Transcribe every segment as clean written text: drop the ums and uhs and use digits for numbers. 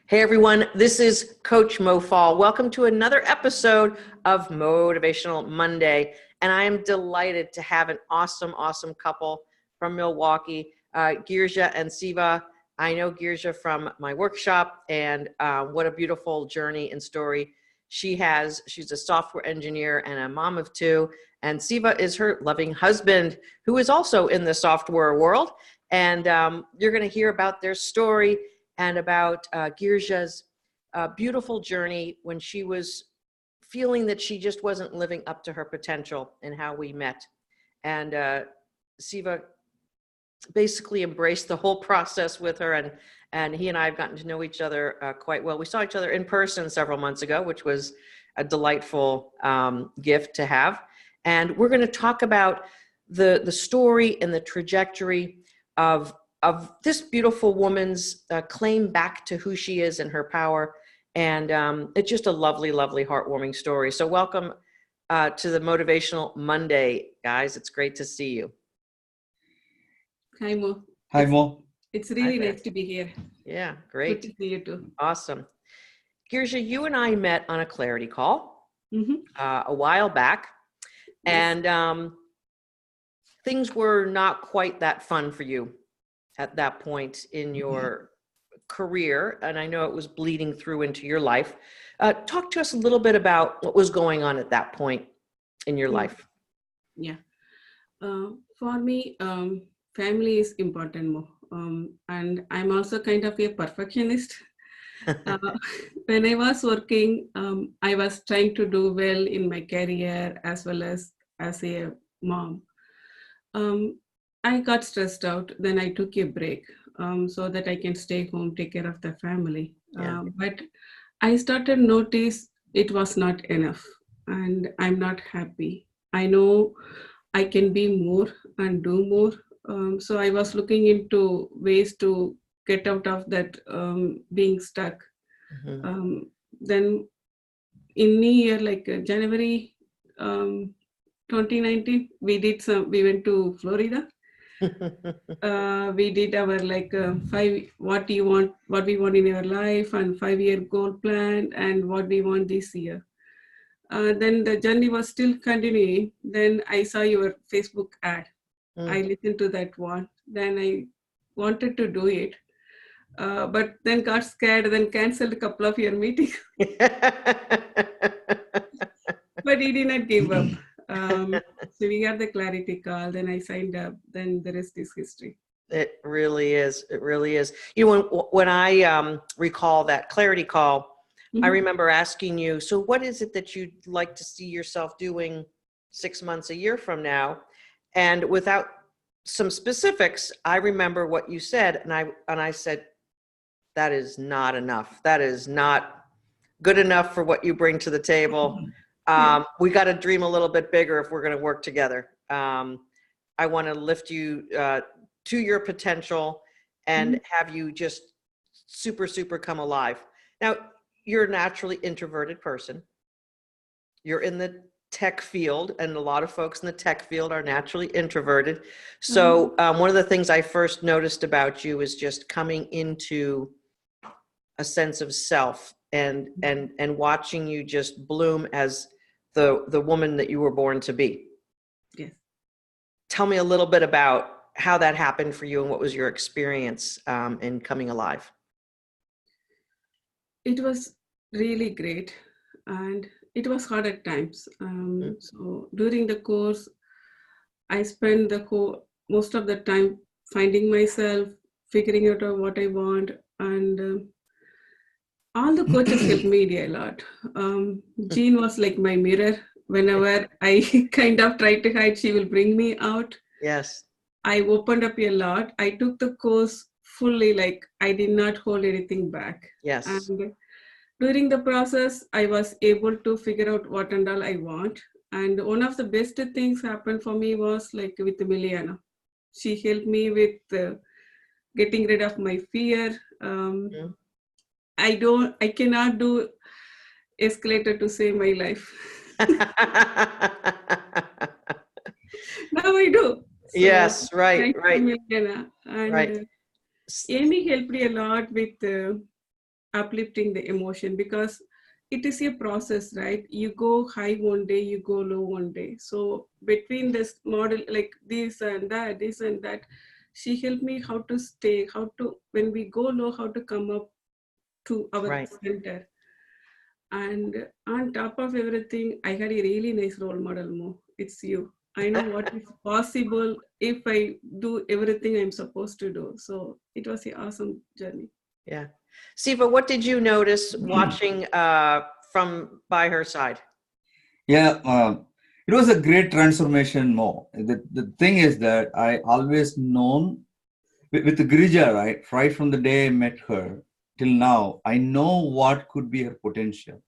Hey everyone, this is Coach Mo Faul. Welcome to another episode of Motivational Monday. And I am delighted to have an awesome couple from Milwaukee, Girija and Siva. I know Girija from my workshop, and what a beautiful journey and story she has. She's a software engineer and a mom of two. And Siva is her loving husband, who is also in the software world. And you're going to hear about their story and about Girija's beautiful journey when she was feeling that she just wasn't living up to her potential, and how we met. And Siva basically embraced the whole process with her, and he and I have gotten to know each other quite well. We saw each other in person several months ago, which was a delightful gift to have. And we're going to talk about the story and the trajectory of this beautiful woman's claim back to who she is and her power. And it's just a lovely, heartwarming story. So welcome to the Motivational Monday, guys. It's great to see you. Hi, Mo. Hi, Mo. It's really nice to be here. Yeah, great. Good to see you too. Awesome. Girija, you and I met on a clarity call a while back. Yes. And things were not quite that fun for you at that point in your career, and I know it was bleeding through into your life. Talk to us a little bit about what was going on at that point in your life. Yeah. For me, family is important, Mo. And I'm also kind of a perfectionist. When I was working, I was trying to do well in my career as well as a mom. I got stressed out. Then I took a break so that I can stay home, take care of the family. Yeah. But I started notice it was not enough, and I'm not happy. I know I can be more and do more. So I was looking into ways to get out of that being stuck. Then in New Year, like January 2019, we went to Florida. We did our what we want in our life, and 5-year goal plan, and what we want this year. Then the journey was still continuing. Then I saw your Facebook ad. I listened to that one. Then I wanted to do it, but then got scared. Then canceled a couple of your meetings. But he did not give up. So we got the clarity call. Then I signed up. Then the rest is history. It really is. It really is. You know, when I recall that clarity call, I remember asking you, so what is it that you'd like to see yourself doing 6 months, a year from now? And without some specifics, I remember what you said, and I said, that is not enough. That is not good enough for what you bring to the table. We got to dream a little bit bigger if we're going to work together. I want to lift you to your potential and have you just super come alive. Now, you're a naturally introverted person. You're in the tech field, and a lot of folks in the tech field are naturally introverted. So one of the things I first noticed about you is just coming into a sense of self and watching you just bloom as the woman that you were born to be. Yes. Tell me a little bit about how that happened for you and what was your experience in coming alive. It was really great, and it was hard at times. So during the course, I spent most of the time finding myself, figuring out what I want, and all the coaches helped me a lot. Jean was like my mirror. Whenever I kind of tried to hide, she will bring me out. Yes. I opened up a lot. I took the course fully, like I did not hold anything back. Yes. And during the process, I was able to figure out what and all I want. And one of the best things happened for me was like with Miliana. She helped me with getting rid of my fear. I cannot do escalator to save my life. Now I do. So, yes, right. Miliana. And right. Amy helped me a lot with uplifting the emotion, because it is a process, right? You go high one day, you go low one day. So between this model, like this and that, she helped me how to stay, how to, when we go low, how to come up to our Right. center. And on top of everything, I had a really nice role model, Mo. It's you. I know what is possible if I do everything I'm supposed to do. So it was an awesome journey. Yeah. Siva, what did you notice watching from by her side? Yeah, it was a great transformation, Mo. The thing is that I always known with the Girija, right from the day I met her till now, I know what could be her potential.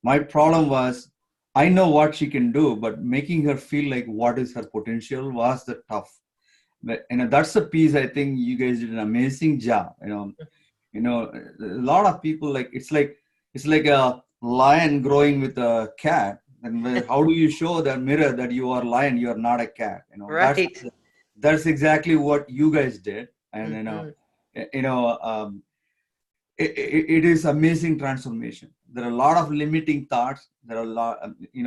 My problem was I know what she can do, but making her feel like what is her potential was the tough. But, that's the piece I think you guys did an amazing job. A lot of people it's like a lion growing with a cat. And how do you show that mirror that you are lion, you are not a cat? Right. That's exactly what you guys did. And Mm-hmm. you know, um, it is amazing transformation. There are a lot of limiting thoughts. There are a lot,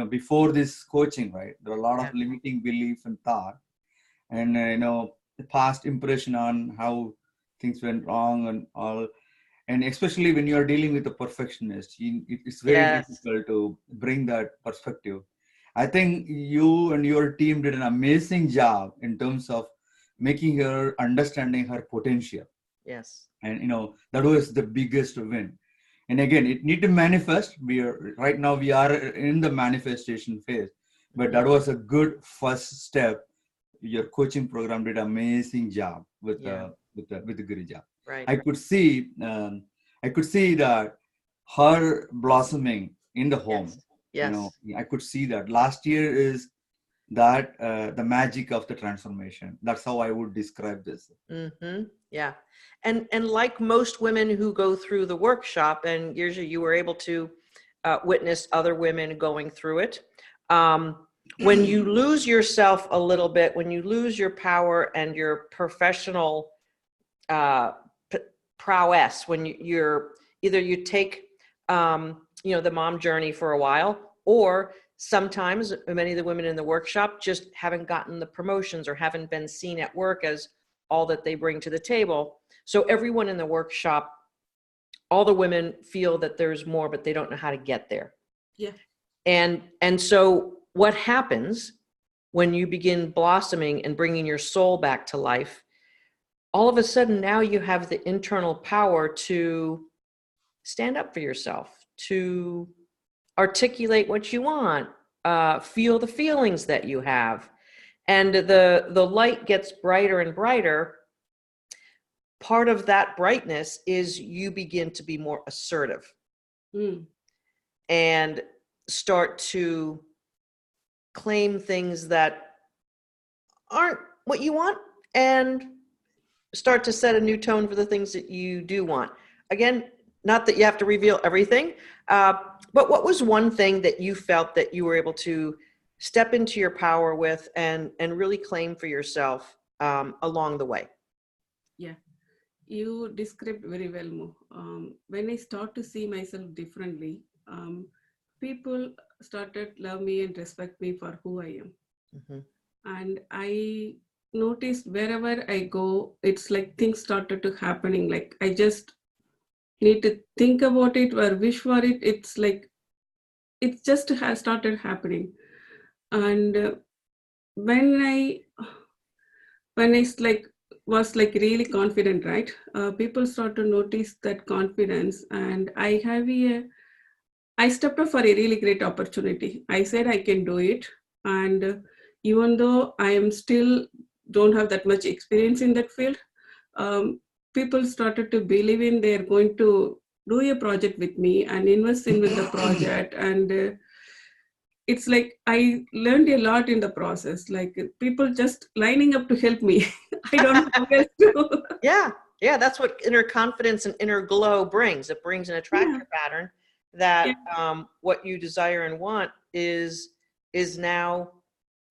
before this coaching, right? There are a lot Yeah. of limiting belief and thought, and the past impression on how things went wrong and all. And especially when you are dealing with a perfectionist, it's very Yes. difficult to bring that perspective. I think you and your team did an amazing job in terms of making her understanding her potential, Yes. and that was the biggest win. And again, it need to manifest. We are in the manifestation phase, but Mm-hmm. that was a good first step. Your coaching program did amazing job with Yeah. with the Girija. Right. I could see I could see that her blossoming in the home. Yes. Yes. I could see that last year is that the magic of the transformation. That's how I would describe this. Mm-hmm. Yeah. And like most women who go through the workshop, and Girija, you were able to witness other women going through it. When you lose yourself a little bit, when you lose your power and your professional uh, p- prowess, when you're either you take the mom journey for a while, or sometimes many of the women in the workshop just haven't gotten the promotions or haven't been seen at work as all that they bring to the table. So everyone in the workshop, all the women feel that there's more, but they don't know how to get there. Yeah. And so what happens when you begin blossoming and bringing your soul back to life, all of a sudden now you have the internal power to stand up for yourself, to articulate what you want, feel the feelings that you have. And the light gets brighter and brighter. Part of that brightness is you begin to be more assertive and start to claim things that aren't what you want, and start to set a new tone for the things that you do want. Again, not that you have to reveal everything, but what was one thing that you felt that you were able to step into your power with and really claim for yourself along the way? Yeah. You described very well, Mo. When I start to see myself differently, people started love me and respect me for who I am. Mm-hmm. And I noticed wherever I go, it's like things started to happening. Like I just need to think about it or wish for it. It's like it just has started happening. And when I was like really confident, right? People start to notice that confidence, and I stepped up for a really great opportunity. I said I can do it, and even though I am still don't have that much experience in that field, um, people started to believe in they're going to do a project with me and invest in with the project. And it's like I learned a lot in the process, like people just lining up to help me. I don't know how else to. Yeah, that's what inner confidence and inner glow brings. It brings an Yeah, attractor pattern yeah, that what you desire and want is now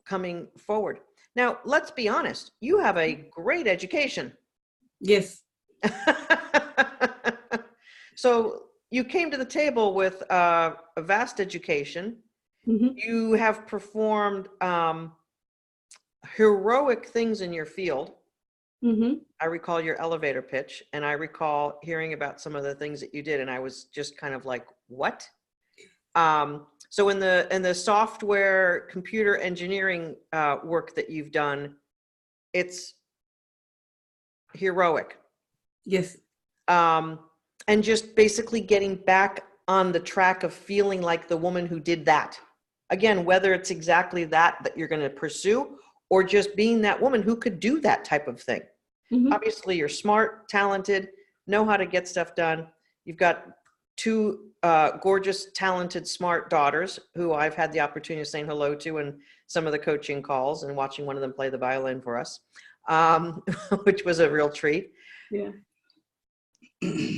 coming forward. Now, let's be honest. You have a great education. yes. So you came to the table with a vast education. Mhm. You have performed heroic things in your field. Mhm. I recall your elevator pitch, and I recall hearing about some of the things that you did, and I was just kind of like, what? So in the software computer engineering work that you've done, it's heroic. Yes. And just basically getting back on the track of feeling like the woman who did that. Again, whether it's exactly that you're going to pursue, or just being that woman who could do that type of thing. Mhm. Obviously, you're smart, talented, know how to get stuff done. You've got two gorgeous, talented, smart daughters who I've had the opportunity of saying hello to in some of the coaching calls and watching one of them play the violin for us, which was a real treat. Yeah.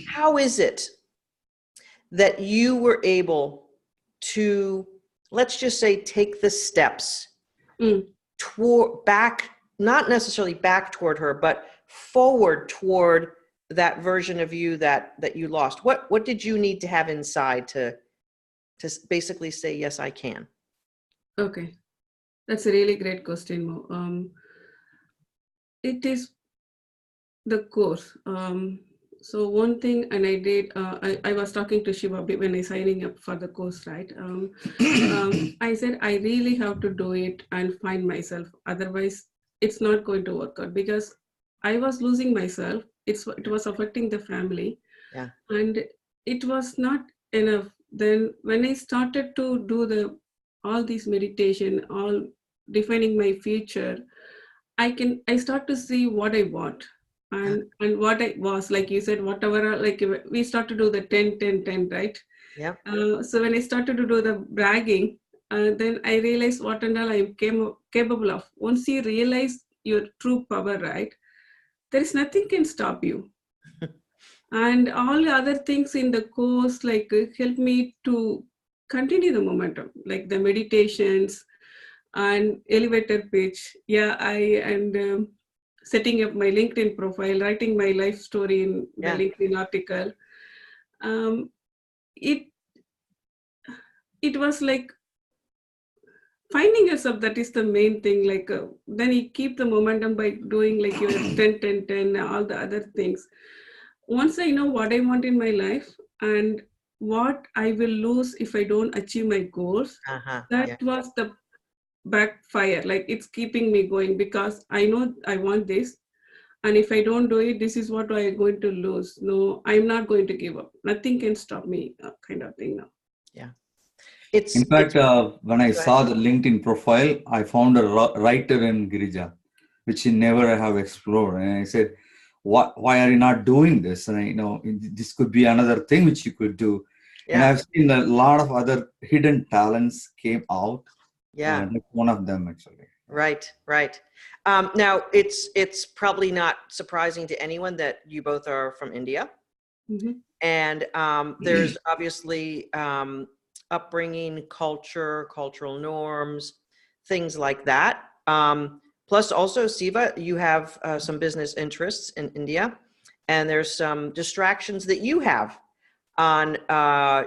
How is it that you were able to, let's just say, take the steps toward back, not necessarily back toward her, but forward toward that version of you that you lost? What did you need to have inside to basically say, yes, I can? Okay. That's a really great question, Mo. It is the course. So one thing, and I did, I was talking to Siva when I signing up for the course, right? I said, I really have to do it and find myself. Otherwise, it's not going to work out, because I was losing myself. It was affecting the family. Yeah. And it was not enough. Then when I started to do all these meditation, all defining my future, I start to see what I want, and what I was, like you said, whatever, like we start to do the 10-10-10, right? Yeah. So when I started to do the bragging, then I realized what and all I'm capable of. Once you realize your true power, right, there is nothing can stop you. And all the other things in the course, like help me to continue the momentum, like the meditations and elevator pitch. Yeah, setting up my LinkedIn profile, writing my life story in the Yeah. LinkedIn article. Um, it it was like finding yourself. That is the main thing. Like then you keep the momentum by doing like your 10-10-10, all the other things. Once I know what I want in my life and what I will lose if I don't achieve my goals, that Yeah. was the backfire. Like it's keeping me going, because I know I want this. And if I don't do it, this is what I'm going to lose. No, I'm not going to give up. Nothing can stop me, kind of thing now. Yeah. In fact, when I saw the LinkedIn profile, I found a writer in Girija, which he never have explored. And I said, why are you not doing this? And this could be another thing which you could do. Yeah. And I've seen a lot of other hidden talents came out. Yeah. That's one of them, actually. Right. Now, it's probably not surprising to anyone that you both are from India. Mm-hmm. And there's obviously upbringing, cultural norms, things like that. Plus also, Siva, you have some business interests in India, and there's some distractions that you have on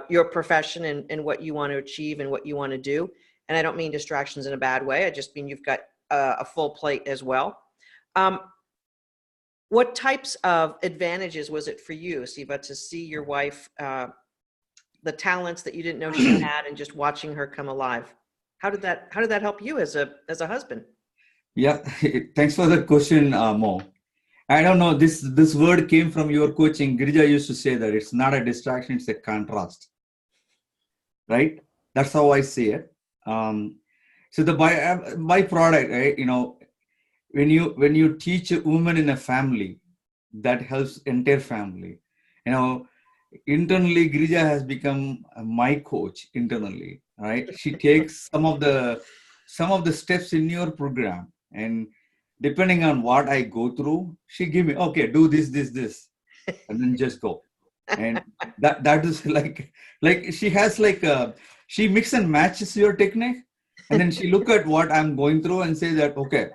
your profession and what you want to achieve and what you want to do. And I don't mean distractions in a bad way. I just mean you've got a full plate as well. What types of advantages was it for you, Siva, to see your wife, the talents that you didn't know she had, and just watching her come alive? How did that help you as a husband? Yeah, thanks for the question, Mo. I don't know, this word came from your coaching. Girija used to say that it's not a distraction, it's a contrast. Right? That's how I see it. So the byproduct, right? When you teach a woman in a family, that helps entire family. Internally, Girija has become my coach internally. Right? She takes some of the steps in your program, and depending on what I go through, she give me, okay, do this, and then just go. And that is like she has she mix and matches your technique, and then she look at what I'm going through and say that, okay,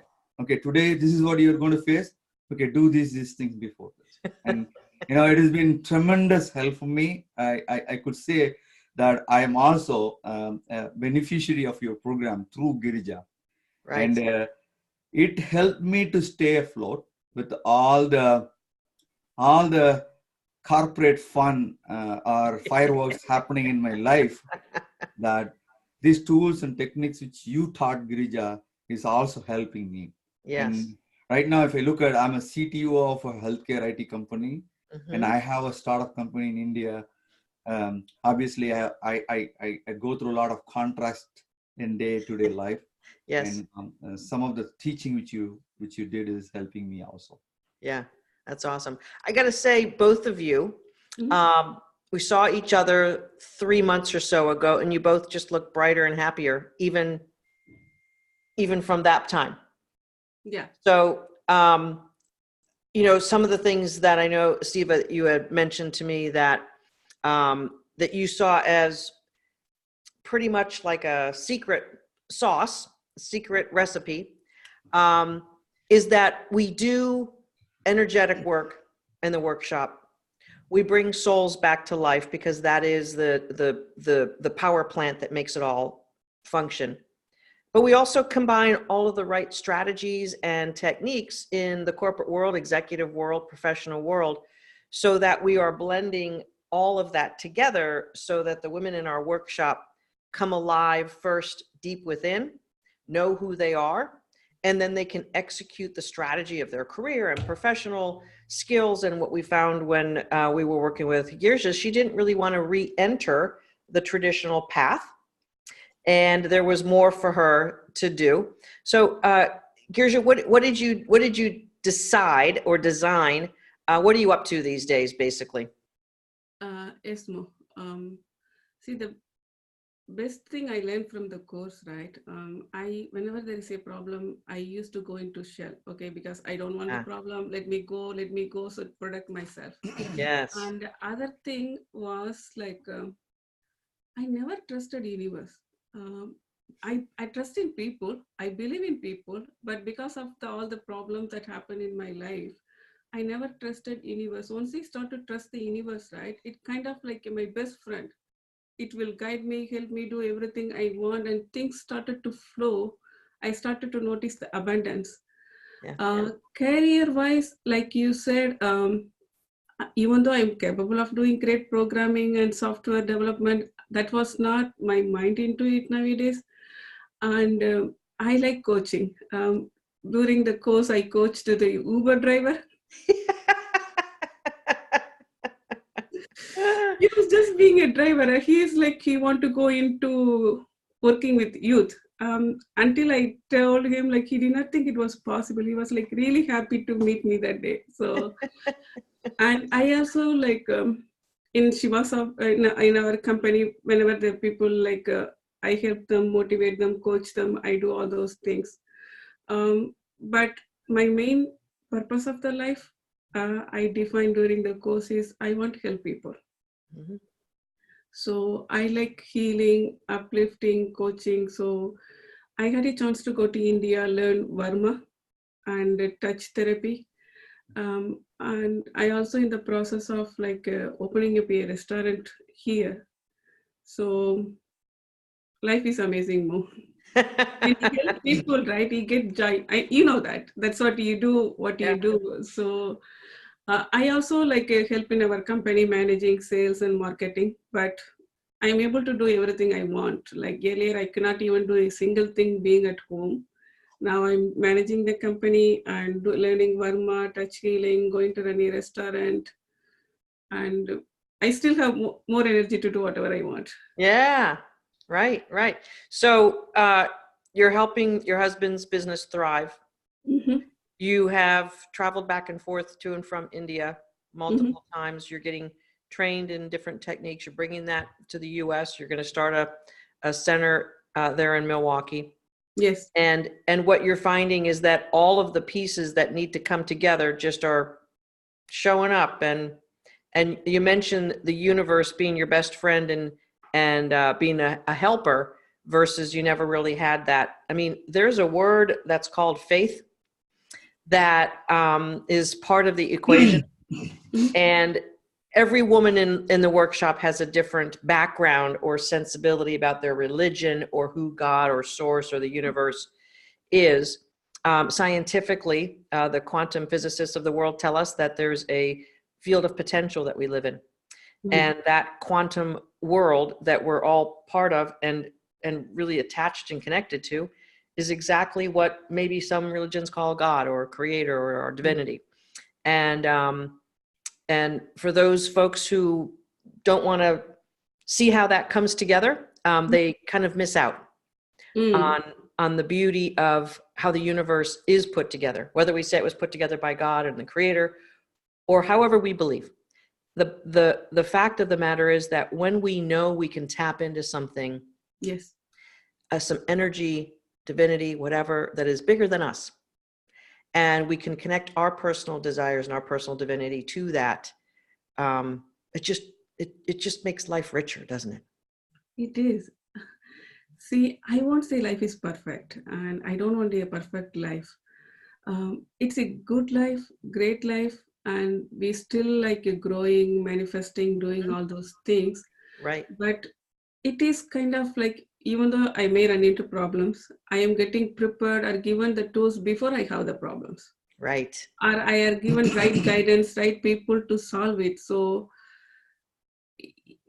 today this is what you're going to face. Okay, do these things before this. And it has been tremendous help for me. I could say that I am also a beneficiary of your program through Girija. Right. And it helped me to stay afloat with all the corporate fun or fireworks happening in my life, that these tools and techniques which you taught, Girija, is also helping me. Yes. And right now, if I look at, I'm a CTO of a healthcare IT company, and Mhm. I have a startup company in India. Obviously, I go through a lot of contrast in day-to-day life, Yes. and some of the teaching which you did is helping me also. Yeah, that's awesome. I got to say, both of you, Mhm. we saw each other 3 months or so ago, and you both just look brighter and happier, even from that time. Yeah. So, some of the things that I know, Siva, you had mentioned to me that that you saw as pretty much like a secret sauce, secret recipe, um, is that we do energetic work in the workshop. We bring souls back to life because that is the power plant that makes it all function. But we also combine all of the right strategies and techniques in the corporate world, executive world, professional world, so that we are blending all of that together so that the women in our workshop come alive first deep within, know who they are, and then they can execute the strategy of their career and professional skills. And what we found when we were working with Girija, she didn't really want to re-enter the traditional path, and there was more for her to do. So, Girija, what did you decide or design? What are you up to these days, basically? Yes, Mo. See, the best thing I learned from the course, right? I whenever there is a problem, I used to go into shell, okay, because I don't want the Ah, problem. Let me go, so protect myself. yes. And the other thing was like I never trusted universe. Um, I trust in people. I believe in people, but because of all the problems that happen in my life, I never trusted universe. Once I start to trust the universe, right, it kind of like my best friend. It will guide me, help me do everything I want, and things started to flow. I started to notice the abundance. Yeah. Career wise, like you said, even though I'm capable of doing great programming and software development, that was not my mind into it nowadays. And I like coaching. During the course, I coached the Uber driver. He was just being a driver. He is like he want to go into working with youth. Until I told him, like, he did not think it was possible. He was like really happy to meet me that day. So, and I also like in Shiva's in our company, whenever the people like I help them, motivate them, coach them, I do all those things. But my main purpose of the life I define during the course is I want to help people. Mhm. So I like healing, uplifting, coaching. So I had a chance to go to India, learn Varma and touch therapy. And I also in the process of like opening up a restaurant here. So life is amazing, Mo. When you help people, right? You get you know that. That's what you do. What Yeah. you do. So I also like help in our company managing sales and marketing, but I'm able to do everything I want. Like earlier, I cannot even do a single thing being at home. Now I'm managing the company and learning Varma, touch healing, going to run a restaurant, and I still have more energy to do whatever I want. Yeah. Right. Right. So, you're helping your husband's business thrive. Mm-hmm. You have traveled back and forth to and from India Mm-hmm. multiple times. You're getting trained in different techniques. You're bringing that to the U.S. You're going to start a center there in Milwaukee. Yes. And what you're finding is that all of the pieces that need to come together just are showing up. And you mentioned the universe being your best friend and being a helper versus you never really had that. I mean, there's a word that's called faith that is part of the equation And every woman in the workshop has a different background or sensibility about their religion or who God or source or the universe is. Scientifically, the quantum physicists of the world tell us that there's a field of potential that we live in. And that quantum world that we're all part of and really attached and connected to is exactly what maybe some religions call God or creator or divinity. And for those folks who don't want to see how that comes together, they kind of miss out on the beauty of how the universe is put together, whether we say it was put together by God and the creator or however we believe. The fact of the matter is that when we know we can tap into something, Yes, some energy, divinity, whatever, that is bigger than us, and we can connect our personal desires and our personal divinity to that, it just makes life richer, doesn't it? it is. See, I won't say life is perfect, and I don't want a perfect life. It's a good life, great life, and we still like growing, manifesting, doing all those things. Right. But it is kind of like, even though I may run into problems, I am getting prepared or given the tools before I have the problems. Right. Or I are given right guidance, right people to solve it. So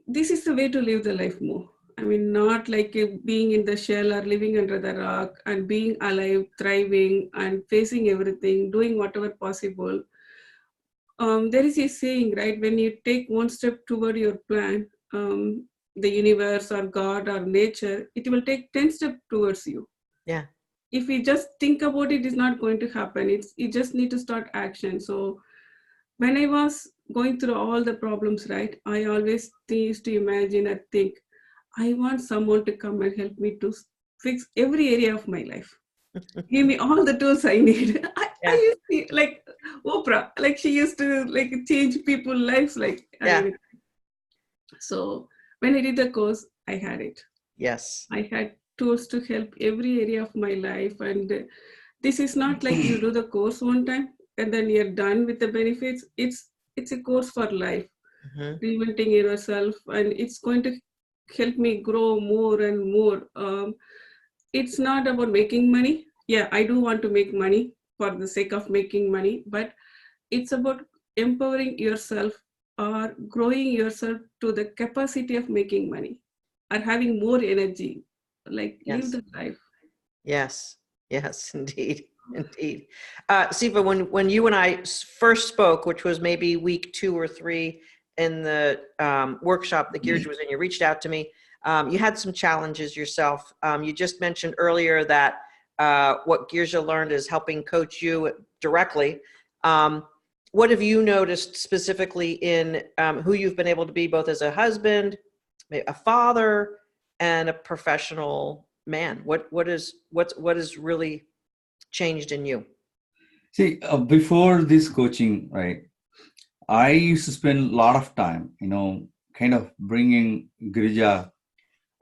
this is the way to live the life more. I mean, not like being in the shell or living under the rock, and being alive, thriving, and facing everything, doing whatever possible. There is a saying, right? When you take one step toward your plan, the universe or God or nature, it will take 10 steps towards you. Yeah. If we just think about it, it's not going to happen. You just need to start action. So when I was going through all the problems, right, I always used to imagine and think, I want someone to come and help me to fix every area of my life. Give me all the tools I need. I used to, like Oprah, like she used to like change people's lives, like. Yeah. So when I did the course, I had it. Yes. I had tools to help every area of my life, and this is not like you do the course one time and then you're done with the benefits. It's a course for life, reinventing yourself, and it's going to help me grow more and more. It's not about making money. Yeah, I do want to make money for the sake of making money, but it's about empowering yourself or growing yourself to the capacity of making money or having more energy, like live the life. Yes, indeed. Indeed. Siva, when you and I first spoke, which was maybe week 2 or 3 in the workshop that Girija was in, you reached out to me. You had some challenges yourself. You just mentioned earlier that what Girija learned is helping coach you directly. What have you noticed specifically in who you've been able to be both as a husband, a father, and a professional man? What is really changed in you? See, before this coaching, right, I used to spend a lot of time, kind of bringing Girija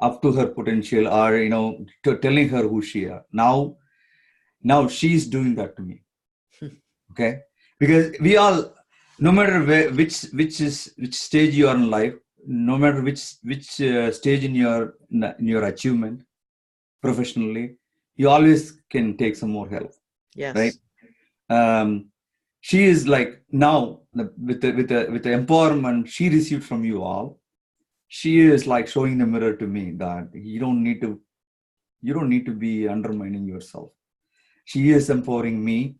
up to her potential, or telling her who she is. Now she's doing that to me. Okay, because we all, no matter which stage you are in life, no matter which stage in your achievement professionally, you always can take some more help. Yes. Right. She is like, now with the empowerment she received from you all, she is like showing the mirror to me that you don't need to be undermining yourself. She is empowering me,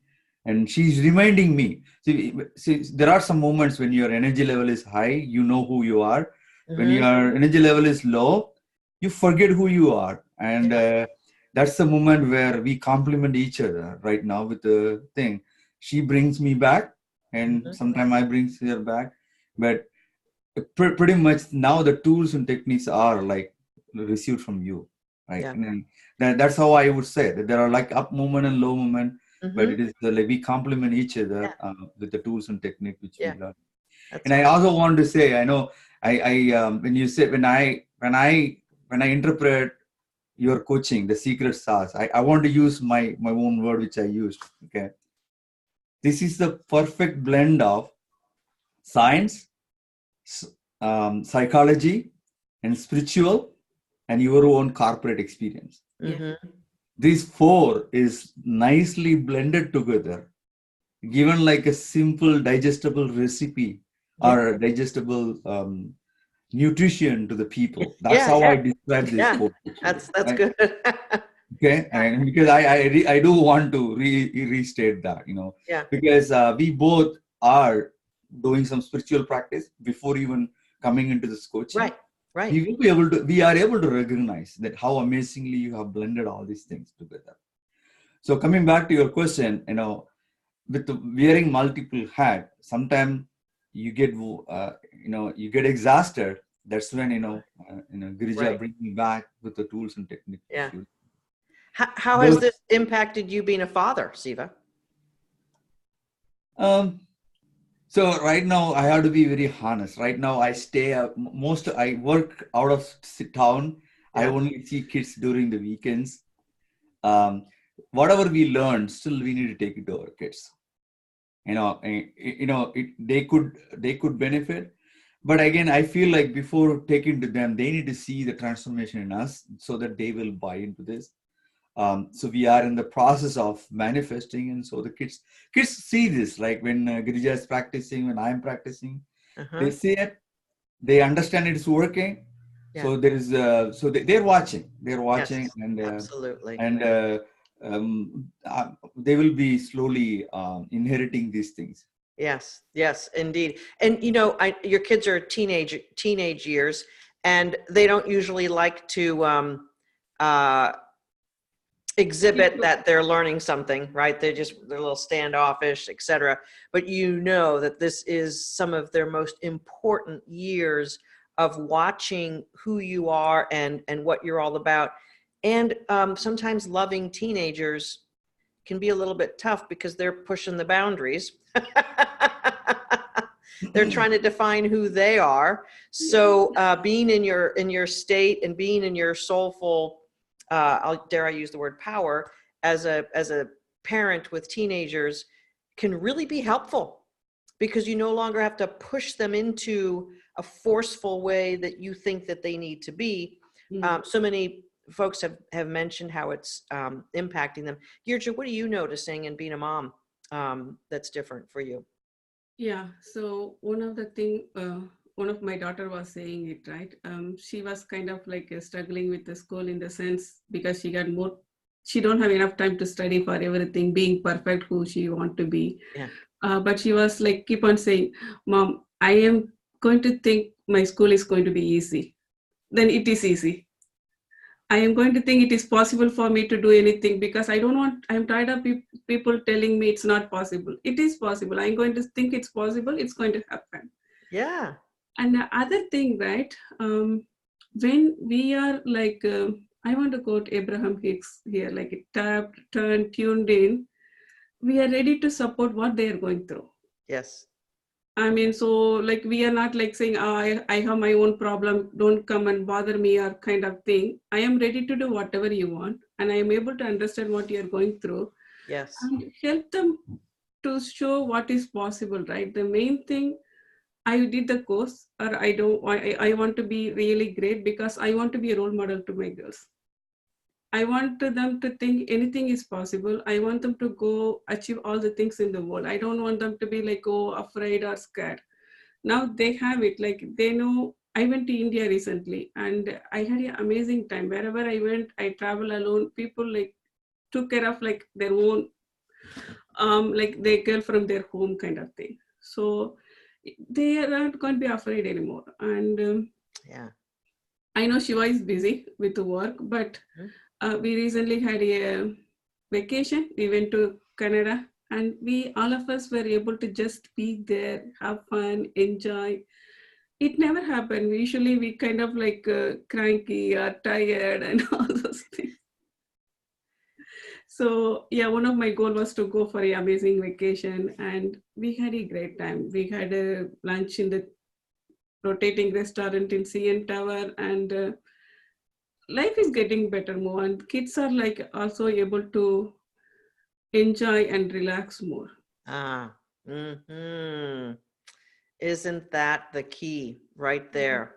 and she's reminding me. See, there are some moments when your energy level is high, you know who you are. When your energy level is low, you forget who you are. And that's the moment where we complement each other right now with the thing. She brings me back, and sometimes I bring her back. But pretty much now the tools and techniques are like received from you. Right. Yeah. And that's how I would say that there are like up moment and low moment, but it is like we complement each other with the tools and technique which we learn. And I also want to say, I know I when you say when I interpret your coaching, the secret sauce, I want to use my own word which I used. Okay, this is the perfect blend of science, psychology, and spiritual, and your own corporate experience. Mhm. These four is nicely blended together, given like a simple digestible recipe or digestible nutrition to the people. That's how I describe this Yeah, quote. that's Right? good. Okay, and because I do want to restate that, Yeah. because we both are doing some spiritual practice before even coming into this coaching. Right. We are able to recognize that how amazingly you have blended all these things together. So coming back to your question, with wearing multiple hats, sometimes you get you get exhausted. That's when Girija brings me back with the tools and techniques. Yeah. How has this impacted you being a father, Siva? So right now I have to be very honest. Right now I I work out of town. I only see kids during the weekends. Whatever we learn, still we need to take it to our kids. They could benefit, but again, I feel like before taking to them, they need to see the transformation in us so that they will buy into this. So we are in the process of manifesting, and so the kids see this. Like when Girija is practicing, when I'm practicing, they see it, they understand it's working. Yeah. So there is they're watching, Yes, and absolutely. They will be slowly inheriting these things. Yes, indeed. And your kids are teenage years, and they don't usually like to exhibit that they're learning something, right? They're a little standoffish, etc. But that this is some of their most important years of watching who you are and what you're all about. And sometimes loving teenagers can be a little bit tough because they're pushing the boundaries. They're trying to define who they are. So being in your state and being in your soulful, dare I use the word power, as a parent with teenagers can really be helpful, because you no longer have to push them into a forceful way that you think that they need to be. So many folks have mentioned how it's impacting them. Girija, what are you noticing in being a mom that's different for you? Yeah, so one of my daughter was saying it, right? She was kind of like struggling with the school in the sense because she don't have enough time to study for everything, being perfect who she want to be. Yeah. But she was like, keep on saying, Mom, I am going to think my school is going to be easy. Then it is easy. I am going to think it is possible for me to do anything because I'm tired of people telling me it's not possible. It is possible. I'm going to think it's possible. It's going to happen. Yeah. And the other thing, right? When we are like, I want to quote Abraham Hicks here, like tapped, turned, tuned in, we are ready to support what they are going through. Yes. I mean, so like we are not like saying, I have my own problem, don't come and bother me or kind of thing. I am ready to do whatever you want, and I am able to understand what you are going through. Yes. And help them to show what is possible, right? The main thing, I did the course, or I want to be really great because I want to be a role model to my girls. I want them to think anything is possible. I want them to go achieve all the things in the world. I don't want them to be like, oh, afraid or scared. Now they have it, like they know. I went to India recently and I had an amazing time. Wherever I went, I travel alone. People like took care of like their own, like they girl from their home kind of thing. So they are not going to be afraid anymore. And Yeah. I know Shiva is busy with the work, but we recently had a vacation. We went to Canada and all of us were able to just be there, have fun, enjoy. It never happened. Usually we kind of like cranky or tired and all those things. So yeah, one of my goal was to go for an amazing vacation and we had a great time. We had a lunch in the rotating restaurant in CN Tower and life is getting better more and kids are like also able to enjoy and relax more. Mm-hmm. Isn't that the key right there?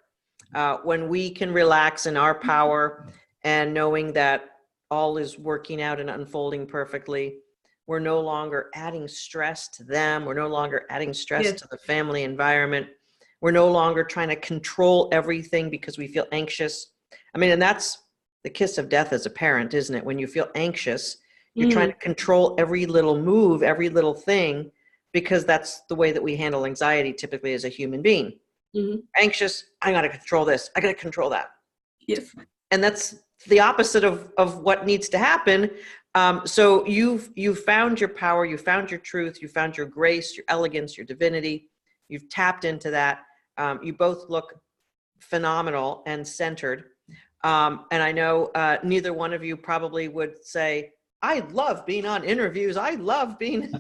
When we can relax in our power and knowing that all is working out and unfolding perfectly, we're no longer adding stress to them. We're no longer adding stress Yes. to the family environment. We're no longer trying to control everything because we feel anxious. I mean, and that's the kiss of death as a parent, isn't it? When you feel anxious, you're trying to control every little move, every little thing, because that's the way that we handle anxiety typically as a human being. Anxious, I got to control this. I got to control that. Yes. And that's the opposite of what needs to happen. So you've found your power, you found your truth, you found your grace, your elegance, your divinity. You've tapped into that. You both look phenomenal and centered. And I know neither one of you probably would say, I love being on interviews. I love being,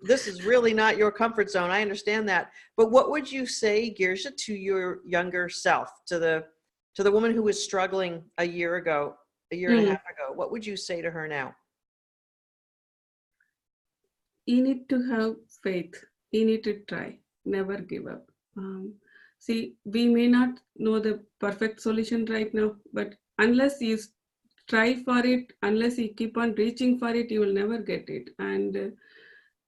this is really not your comfort zone. I understand that. But what would you say, Girija, to your younger self, to the woman who was struggling a year and a half ago? What would you say to her now? You need to have faith. You need to try. Never give up. See, we may not know the perfect solution right now, but unless you try for it, unless you keep on reaching for it, you will never get it. And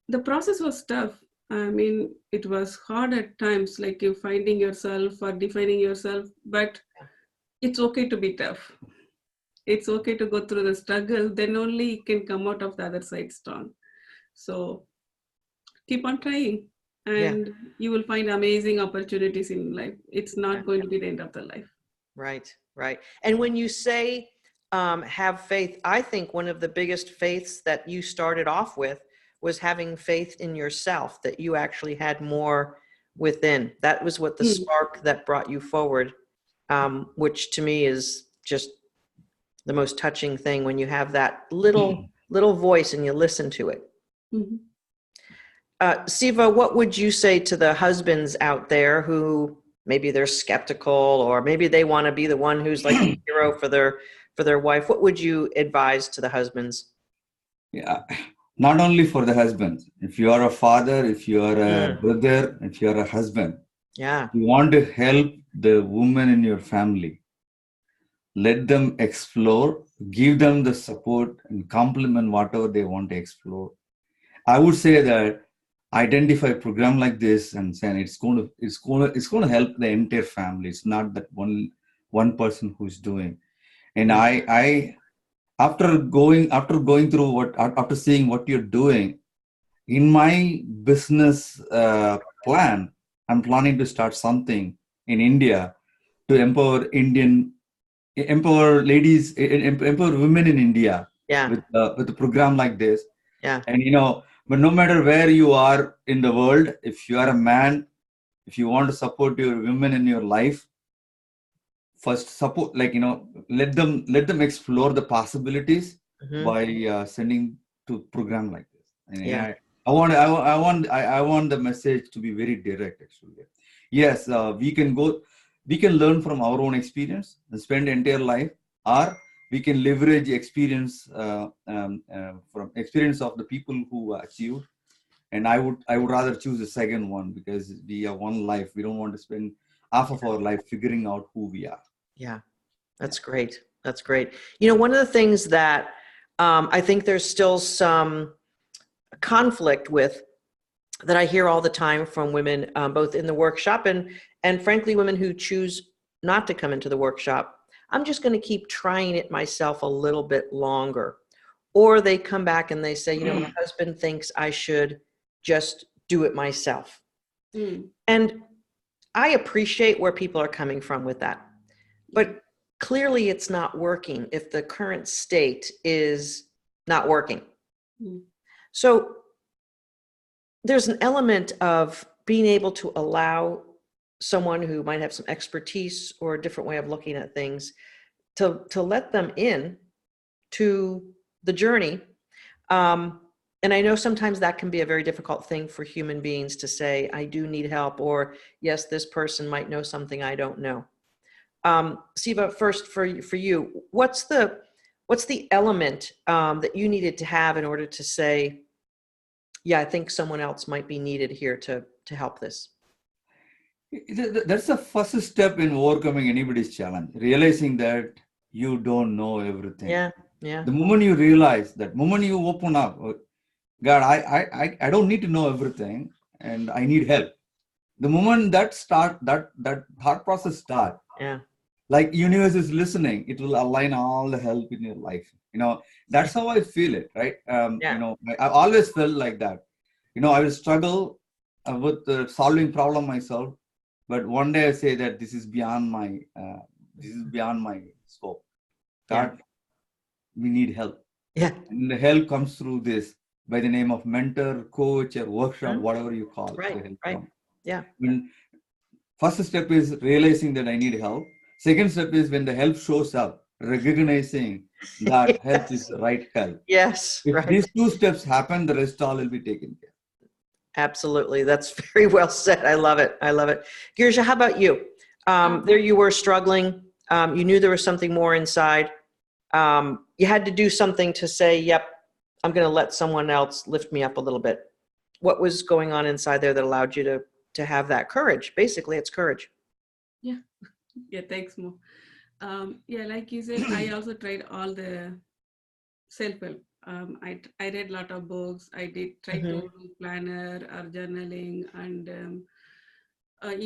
the process was tough. I mean, it was hard at times, like you finding yourself or defining yourself, but it's okay to be tough. It's okay to go through the struggle, then only you can come out of the other side strong. So keep on trying and you will find amazing opportunities in life. It's not going to be the end of the life. Right, right. And when you say have faith, I think one of the biggest faiths that you started off with was having faith in yourself, that you actually had more within. That was what the spark that brought you forward, which to me is just the most touching thing, when you have that little voice and you listen to it. Siva, what would you say to the husbands out there who maybe they're skeptical, or maybe they want to be the one who's like a hero for their wife? What would you advise to the husbands? Yeah, not only for the husband. If you are a father, if you are a brother, if you are a husband, you want to help the woman in your family, let them explore, give them the support and compliment whatever they want to explore. I would say that identify a program like this and say it's going to help the entire family. It's not that one person who's doing. And I after going through after seeing what you're doing in my business plan, I'm planning to start something in India to empower ladies, empower women in India with a program like this. And but no matter where you are in the world, if you are a man, if you want to support your women in your life, first support, let them explore the possibilities by sending to program like this. And I want the message to be very direct. Actually, yes, we can learn from our own experience and spend entire life, or we can leverage experience from experience of the people who achieved. And I would rather choose the second one, because we have one life. We don't want to spend half of our life figuring out who we are. Yeah, that's great. That's great. One of the things that I think there's still some conflict with, that I hear all the time from women, both in the workshop and frankly, women who choose not to come into the workshop. I'm just going to keep trying it myself a little bit longer. Or they come back and they say, my husband thinks I should just do it myself. And I appreciate where people are coming from with that. But clearly it's not working if the current state is not working. So there's an element of being able to allow someone who might have some expertise or a different way of looking at things to let them in to the journey. And I know sometimes that can be a very difficult thing for human beings to say, I do need help, or yes, this person might know something I don't know. Siva, first for you, what's the element that you needed to have in order to say, yeah, I think someone else might be needed here to help this. That's the first step in overcoming anybody's challenge, realizing that you don't know everything. Yeah, yeah, The moment you realize that, moment you open up, God, I don't need to know everything, and I need help. The moment that thought process start, yeah, like universe is listening, it will align all the help in your life. That's how I feel it, right? yeah, I always felt like that. I will struggle with solving problem myself, but one day I say that this is beyond my scope. yeah, God, we need help. yeah. And the help comes through this by the name of mentor, coach, or workshop, Mhm. whatever you call the Right, help right. from. Yeah, When first step is realizing that I need help. Second step is when the help shows up, recognizing that help is yes, the right help. yes, If right. these two steps happen, the rest all will be taken care. Absolutely. That's very well said. I love it. I love it. Girija, how about you? There you were struggling. You knew there was something more inside. You had to do something to say, yep, I'm going to let someone else lift me up a little bit. What was going on inside there that allowed you to have that courage? Basically, it's courage. Yeah. Yeah, thanks, Mo. Yeah, like you said, I also tried all the self-help. I read a lot of books. I did try to Mhm. do planner or journaling, and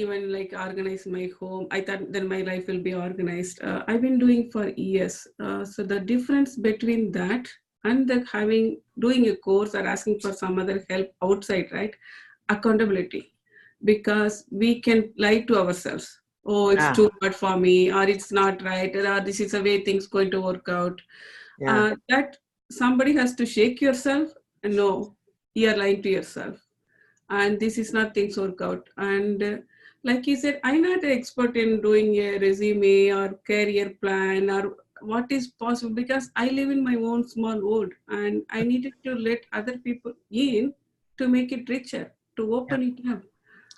even like organize my home. I thought then my life will be organized. I've been doing for years. So the difference between that and the doing a course or asking for some other help outside, right? Accountability, because we can lie to ourselves. Oh, it's Ah, too hard for me, or it's not right, or this is the way things going to work out. yeah, That somebody has to shake yourself and no, you're lying to yourself, and this is not things work out. And like you said, I'm not an expert in doing a resume or career plan or what is possible, because I live in my own small world and I needed to let other people in to make it richer, to yeah, open it up.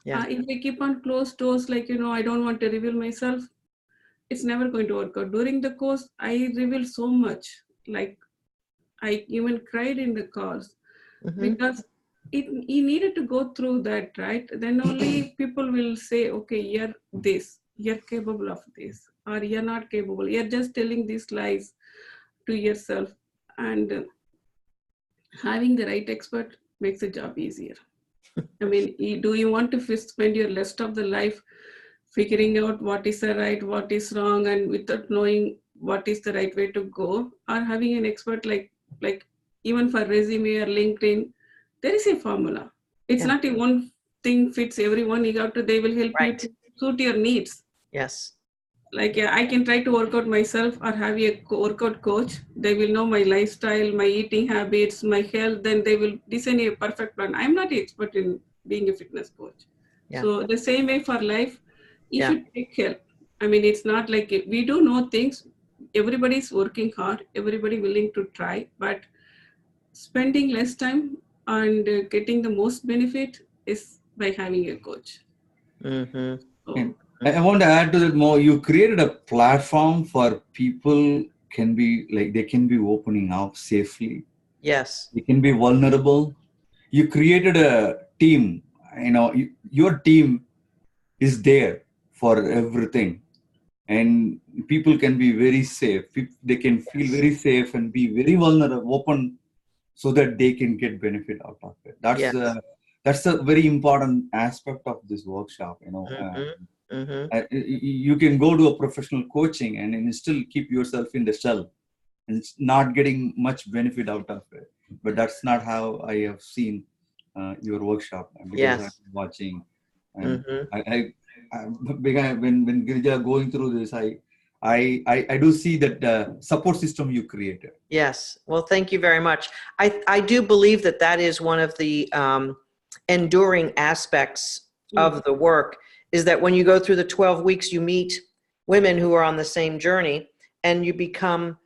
yeah. If I keep on closed doors, like, I don't want to reveal myself, it's never going to work out. During the course, I revealed so much. Like, I even cried in the calls, Hmm. because he needed to go through that, right? Then only people will say, okay, you're capable of this, or you're not capable. You're just telling these lies to yourself. And having the right expert makes the job easier. I mean, do you want to spend your rest of the life figuring out what is the right, what is wrong, and without knowing what is the right way to go, or having an expert like even for resume or LinkedIn, there is a formula. It's Yeah, not a one thing fits everyone. They will help you right. to suit your needs. Yes. Like, I can try to work out myself or have a workout coach. They will know my lifestyle, my eating habits, my health. Then they will design a perfect plan. I'm not an expert in being a fitness coach. Yeah, So the same way for life, you yeah. should take help. I mean, it's not like we do know things. Everybody's working hard. Everybody willing to try, but spending less time and getting the most benefit is by having a coach. Hmm. So And I want to add to that more. You created a platform for people they can be opening up safely. Yes. They can be vulnerable. You created a team. Your team is there for everything, and people can be very safe. They can feel Yes. very safe and be very vulnerable, open, so that they can get benefit out of it. Yes. That's a very important aspect of this workshop. Hmm. Hmm. You can go to a professional coaching and still keep yourself in the shell and it's not getting much benefit out of it. But that's not how I have seen your workshop, because I'm Yes. watching, and Hmm. I when Girija going through this, I do see that support system you created. Yes. Well, thank you very much. I do believe that that is one of the enduring aspects mm, of the work, is that when you go through the 12 weeks, you meet women who are on the same journey and you become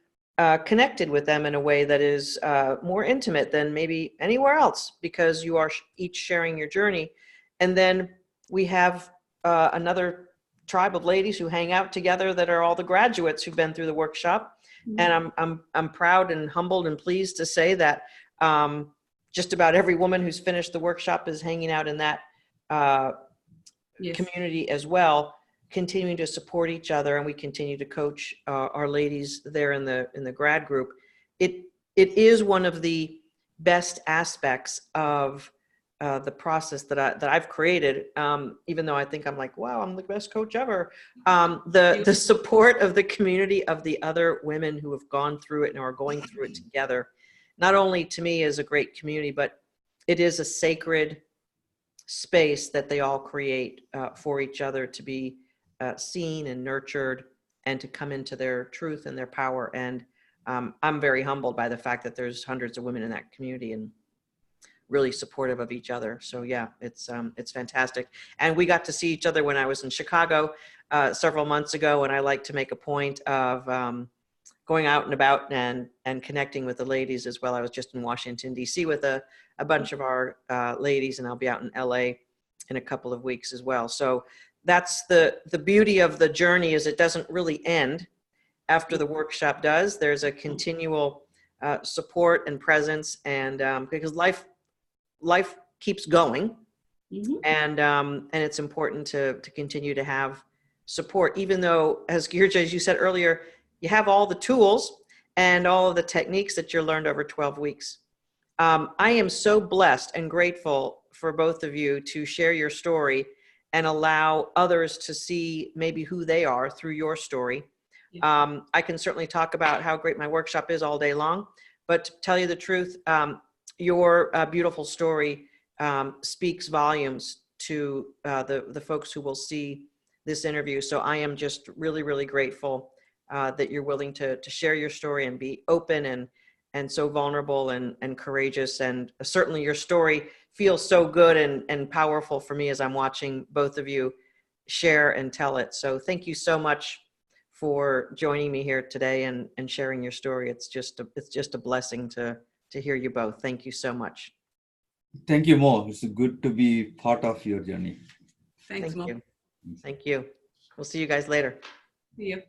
connected with them in a way that is more intimate than maybe anywhere else, because you are each sharing your journey. And then we have another tribe of ladies who hang out together that are all the graduates who've been through the workshop. mm, And I'm proud and humbled and pleased to say that just about every woman who's finished the workshop is hanging out in that Yes. community as well, continuing to support each other, and we continue to coach our ladies there in the grad group. It is one of the best aspects of the process that I've created, even though I think I'm like, wow, I'm the best coach ever. The support of the community of the other women who have gone through it and are going through it together, not only to me is a great community, but it is a sacred space that they all create for each other to be seen and nurtured and to come into their truth and their power. And I'm very humbled by the fact that there's hundreds of women in that community and really supportive of each other. So yeah, it's fantastic. And we got to see each other when I was in Chicago several months ago, and I like to make a point of going out and about and connecting with the ladies as well. I was just in Washington, D.C. with a bunch of our ladies, and I'll be out in L.A. in a couple of weeks as well. So that's the beauty of the journey, is it doesn't really end after the workshop does. There's a continual support and presence, and because life keeps going, and it's important to continue to have support, even though, as Girija, as you said earlier, you have all the tools and all of the techniques that you learned over 12 weeks. I am so blessed and grateful for both of you to share your story and allow others to see maybe who they are through your story. I can certainly talk about how great my workshop is all day long, but to tell you the truth, your beautiful story speaks volumes to the folks who will see this interview. So I am just really, really grateful that you're willing to share your story and be open and so vulnerable and courageous. And certainly your story feels so good and powerful for me as I'm watching both of you share and tell it. So thank you so much for joining me here today and sharing your story. It's just a blessing to hear you both. Thank you so much. Thank you, Mo. It's good to be part of your journey. Thanks, Mo. Thank you. We'll see you guys later. Yep.